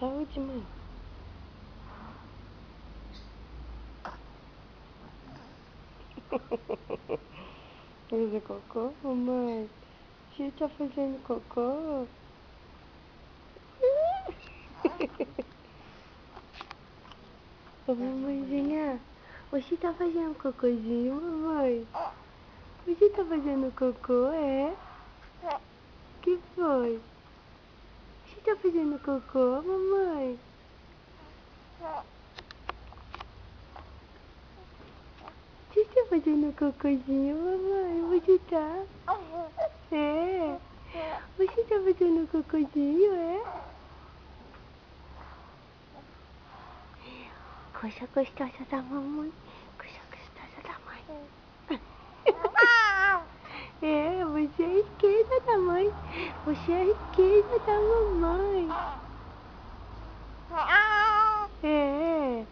Saúde, mãe. Fazer cocô, mamãe? Você tá fazendo cocô? Ô, mamãezinha, você tá fazendo cocôzinho, mamãe? Você tá fazendo cocô, é? Que foi? Você tá fazendo cocô, mamãe? Você tá fazendo cocôzinho, mamãe? Você tá? É? Você tá fazendo cocôzinho, é? Coisa gostosa da mamãe. Coisa gostosa da mãe. É, você é a esquerda da mãe. Você é a esquerda da mamãe. É,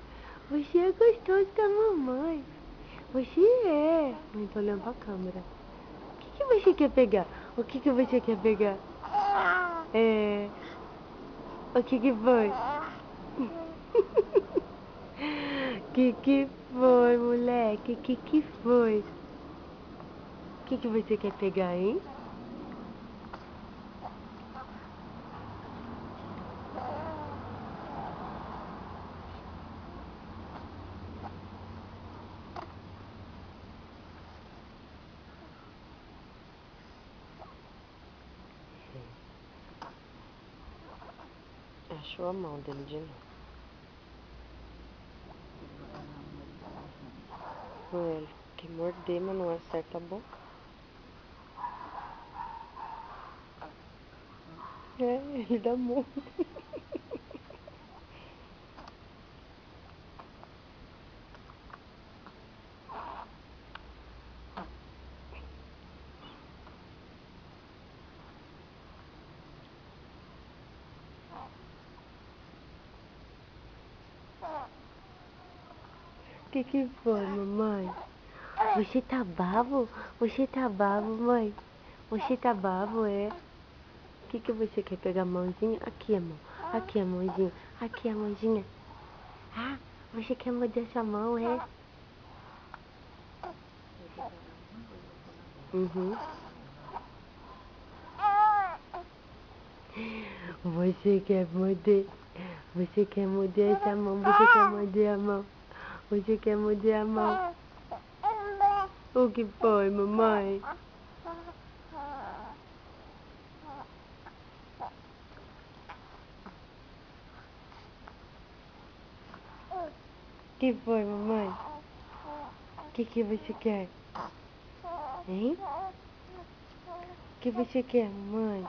você é gostoso da mamãe. Você é. Mãe, tô olhando pra câmera. O que você quer pegar? O que você quer pegar? É. O que foi? Que foi, moleque? Que foi? O que você quer pegar, hein? Achou a mão dele de novo. Ele quer morder, mas não acerta a boca. É, ele dá murro. Que foi, mamãe? Você tá bravo? Você tá bravo, mãe? Você tá bravo, é? O que você quer pegar a mãozinha? Aqui, a mão. Aqui a mãozinha. Aqui a mãozinha. Ah, você quer morder sua mão, é? Uhum. Você quer morder? Você quer morder essa mão? Você quer morder a mão? Você quer morder a mão? O que foi, mamãe? Que foi, mamãe? O que você quer? Hein? O que você quer, mamãe?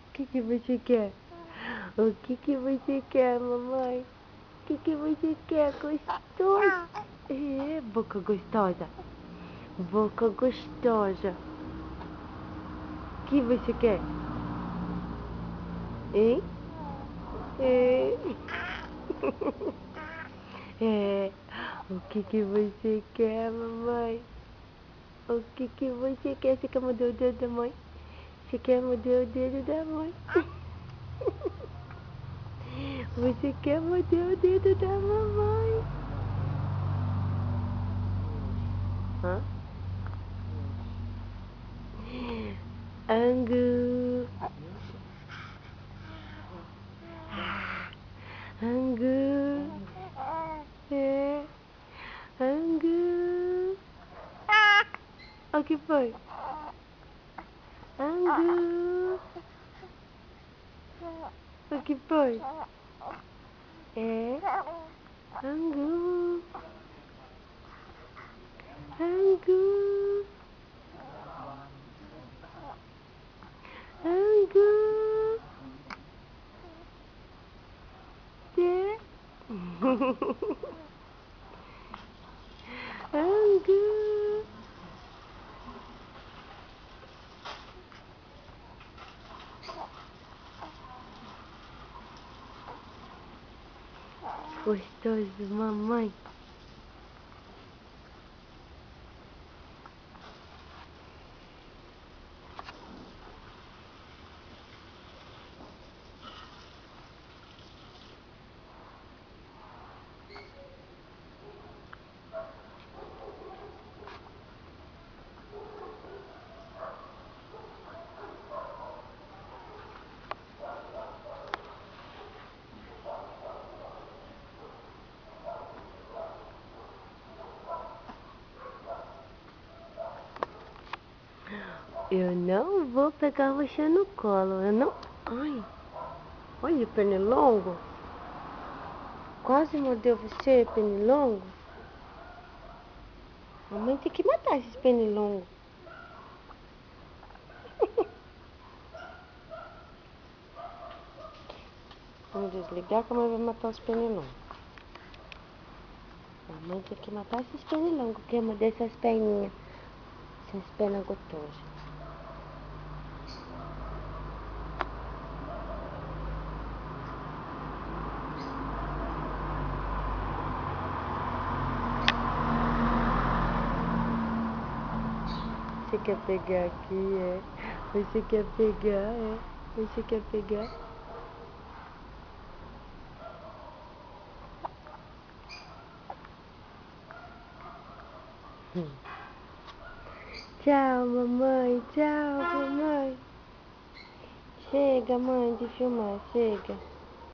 O que você quer? O que você quer, mamãe? O que você quer, gostoso? É, boca gostosa. Boca gostosa. O que você quer? Hein? É. É. O que você quer, mamãe? O que você quer? Você quer morder o dedo da mãe? Você quer morder o dedo da mãe? Você quer morder o dedo da mamãe? Hã? Angu. Angu. É. Angu. O que foi? Angu. O que foi? É. Angu. Angu. Angu. É. Angu. Gostoso, mamãe. Eu não vou pegar você no colo. Eu não... Ai, olha o pernilongo. Quase mordeu você, pernilongo. Mamãe tem que matar esses pernilongos. Vamos desligar que a mãe vai matar os pernilongos. A mãe tem que matar esses pernilongos, que morder essas perninhas. Essas pernas gotosas. Você quer pegar aqui, é? Você quer pegar, é? Você quer pegar? Tchau, mamãe. Tchau, mamãe. Chega, mãe, de filmar. Chega.